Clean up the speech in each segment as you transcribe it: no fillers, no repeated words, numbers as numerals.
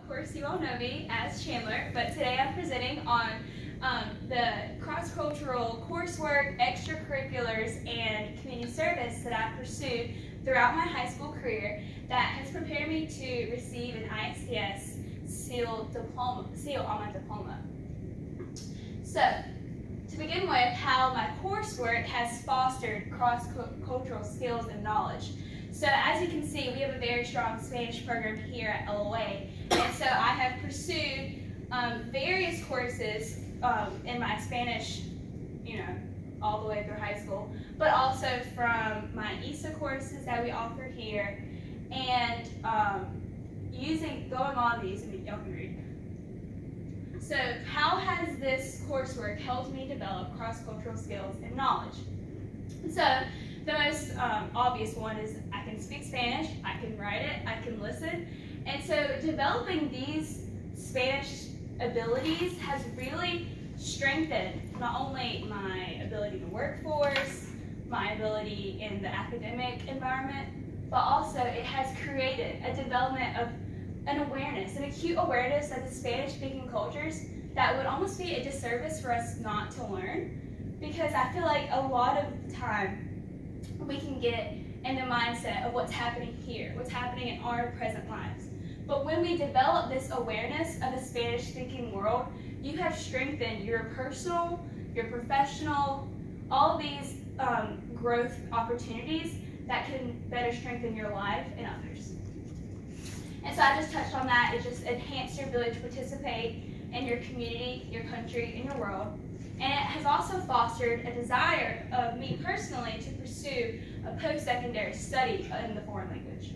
of course, you all know me as Chandler, but today I'm presenting on the cross-cultural coursework, extracurriculars, and community service that I pursued throughout my high school career that has prepared me to receive an ISDS seal on my diploma. So, to begin with, how my coursework has fostered cross-cultural skills and knowledge. So as you can see, we have a very strong Spanish program here at LOA, and so I have pursued various courses in my Spanish, all the way through high school, but also from my ISA courses that we offer here, and going on these, and y'all can read. So how has this coursework helped me develop cross-cultural skills and knowledge? So the most obvious one is I can speak Spanish, I can write it, I can listen, and so developing these Spanish abilities has really strengthened not only my ability in the workforce, my ability in the academic environment, but also it has created a development of an awareness, an acute awareness of the Spanish-speaking cultures that would almost be a disservice for us not to learn, because I feel like a lot of the time we can get in the mindset of what's happening here, what's happening in our present lives. But when we develop this awareness of the Spanish-speaking world, you have strengthened your personal, your professional, all these growth opportunities that can better strengthen your life and others. And so I just touched on that. It just enhanced your ability to participate in your community, your country, and your world. And it has also fostered a desire of me personally to pursue a post-secondary study in the foreign language.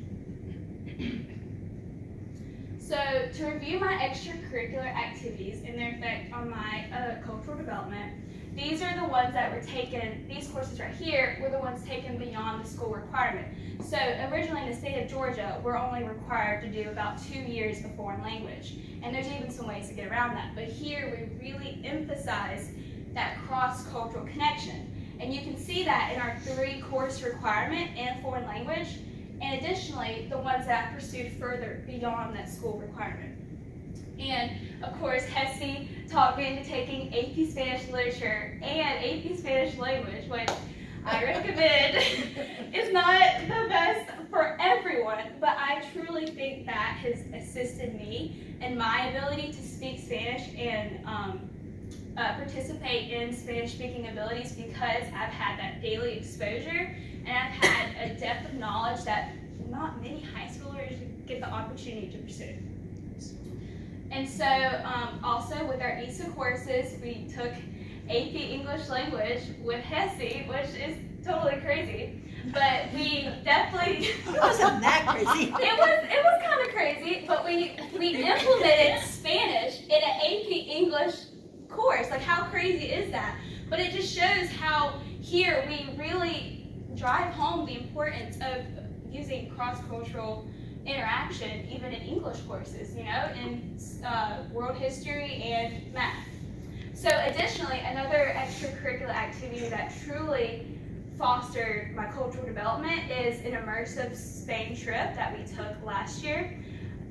So to review my extracurricular activities and their effect on my cultural development, these are the ones that were taken, these courses right here were the ones taken beyond the school requirement. So originally in the state of Georgia, we're only required to do about 2 years of foreign language. And there's even some ways to get around that. But here we really emphasize that cross-cultural connection. And you can see that in our 3-course requirement in foreign language, and additionally, the ones that I pursued further beyond that school requirement. And of course, Hesse taught me into taking AP Spanish Literature and AP Spanish Language, which I recommend is not the best for everyone, but I truly think that has assisted me in my ability to speak Spanish and participate in Spanish-speaking abilities, because I've had that daily exposure and I've had a depth of knowledge that not many high schoolers get the opportunity to pursue. And so also with our ISA courses, we took AP English Language with Hesse, which is totally crazy, but we definitely... It wasn't that crazy. It was kind of crazy, but we implemented Spanish in an AP English course. Like, how crazy is that? But it just shows how here we really drive home the importance of using cross-cultural interaction even in English courses, in world history and math. So additionally, another extracurricular activity that truly fostered my cultural development is an immersive Spain trip that we took last year.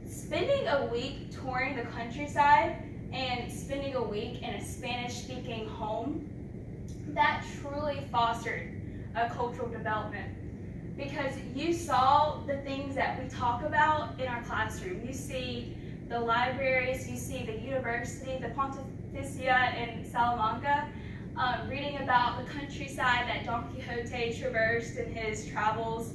Spending a week touring the countryside and spending a week in a Spanish-speaking home, that truly fostered a cultural development, because you saw the things that we talk about in our classroom. You see the libraries, you see the university, the Pontificia in Salamanca, reading about the countryside that Don Quixote traversed in his travels.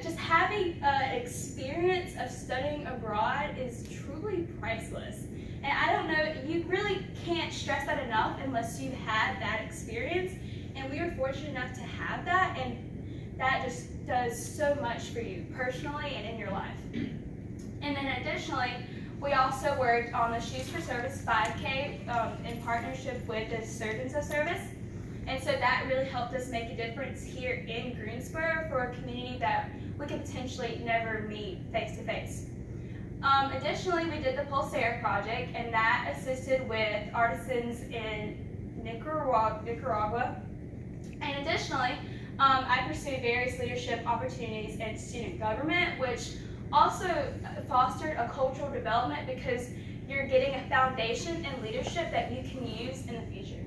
Just having an experience of studying abroad is truly priceless. And I don't know, you really can't stress that enough unless you had that experience. And we were fortunate enough to have that, and that just does so much for you personally and in your life. And then additionally, we also worked on the Shoes for Service 5K in partnership with the Surgeons of Service. And so that really helped us make a difference here in Greensboro for a community that we could potentially never meet face to face. Additionally, we did the Pulsera project, and that assisted with artisans in Nicaragua. And additionally, I pursued various leadership opportunities in student government, which also fostered a cultural development because you're getting a foundation in leadership that you can use in the future.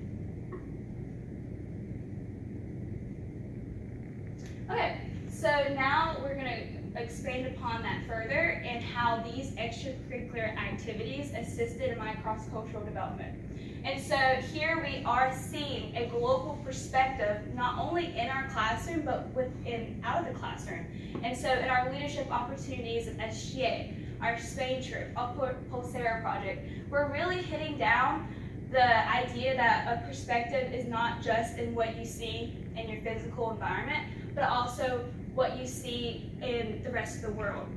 Okay, so now we're going to expand upon that further and how these extracurricular activities assisted in my cross-cultural development. And so here we are seeing a global perspective, not only in our classroom, but within out of the classroom. And so in our leadership opportunities at SGA, our Spain trip, Upward Pulsera project, we're really hitting down the idea that a perspective is not just in what you see in your physical environment, but also what you see in the rest of the world.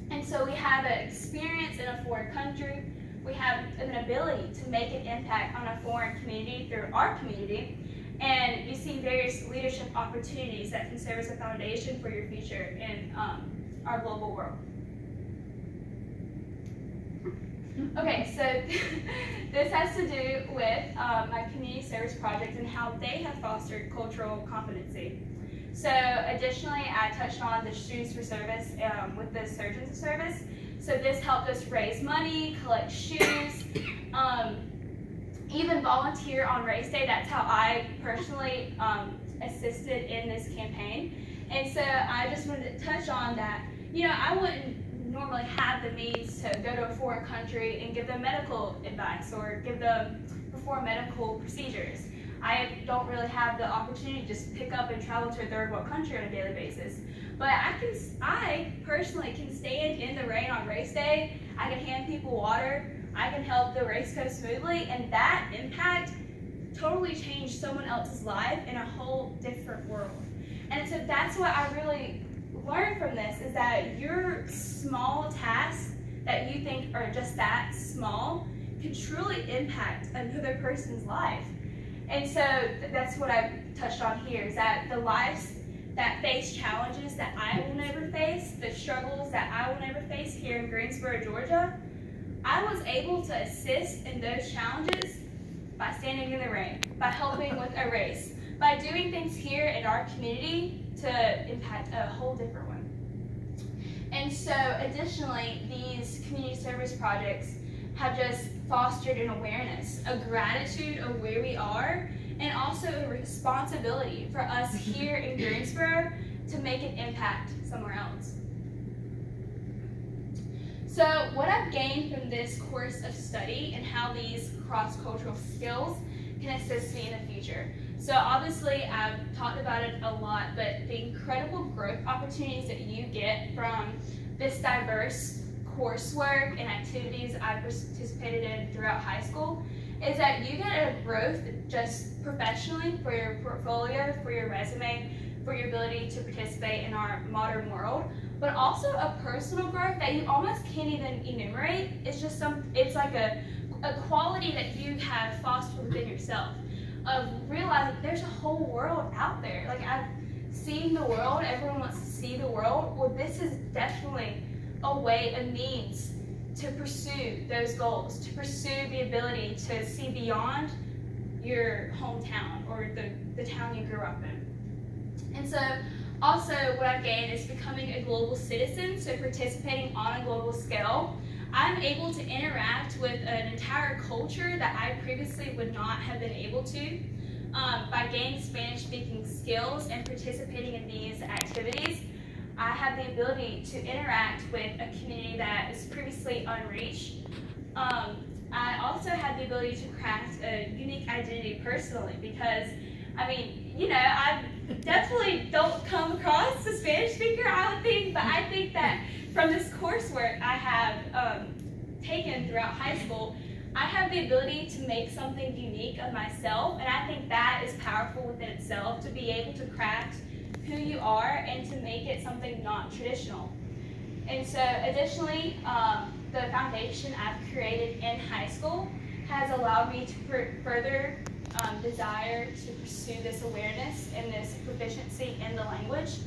And so we have an experience in a foreign country. We have an ability to make an impact on a foreign community through our community, and you see various leadership opportunities that can serve as a foundation for your future in our global world. Okay, so this has to do with my community service project and how they have fostered cultural competency. So additionally, I touched on the Shoes for Service with the Surgeons of Service. So this helped us raise money, collect shoes, even volunteer on race day. That's how I personally assisted in this campaign. And so I just wanted to touch on that. You know, I wouldn't normally have the means to go to a foreign country and give them medical advice or give them perform medical procedures. I don't really have the opportunity to just pick up and travel to a third world country on a daily basis. But I personally can stand in the rain on race day. I can hand people water. I can help the race go smoothly, and that impact totally changed someone else's life in a whole different world. And so that's what I really learned from this, is that your small tasks that you think are just that small can truly impact another person's life. And so that's what I've touched on here, is that the lives that face challenges that I will never face, the struggles that I will never face here in Greensboro, Georgia, I was able to assist in those challenges by standing in the rain, by helping with a race, by doing things here in our community to impact a whole different one. And so additionally, these community service projects have just fostered an awareness, a gratitude of where we are, and also a responsibility for us here in Greensboro to make an impact somewhere else. So what I've gained from this course of study and how these cross-cultural skills can assist me in the future. So obviously I've talked about it a lot, but the incredible growth opportunities that you get from this diverse coursework and activities I participated in throughout high school is that you get a growth just professionally for your portfolio, for your resume, for your ability to participate in our modern world, but also a personal growth that you almost can't even enumerate. It's just it's like a quality that you have fostered within yourself of realizing there's a whole world out there. Like, I've seen the world, everyone wants to see the world. Well, this is definitely a way, a means to pursue those goals, to pursue the ability to see beyond your hometown or the town you grew up in. And so also what I've gained is becoming a global citizen, so participating on a global scale. I'm able to interact with an entire culture that I previously would not have been able to. By gaining Spanish-speaking skills and participating in these activities, I have the ability to interact with a community that is previously unreached. I also have the ability to craft a unique identity personally because, I mean, you know, I definitely don't come across a Spanish speaker, I would think, but I think that from this coursework I have taken throughout high school, I have the ability to make something unique of myself, and I think that is powerful within itself, to be able to craft who you are and to make it something not traditional. And so additionally, the foundation I've created in high school has allowed me to further desire to pursue this awareness and this proficiency in the language.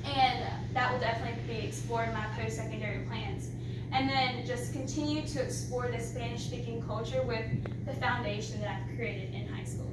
And that will definitely be explored in my post-secondary plans. And then just continue to explore the Spanish-speaking culture with the foundation that I've created in high school.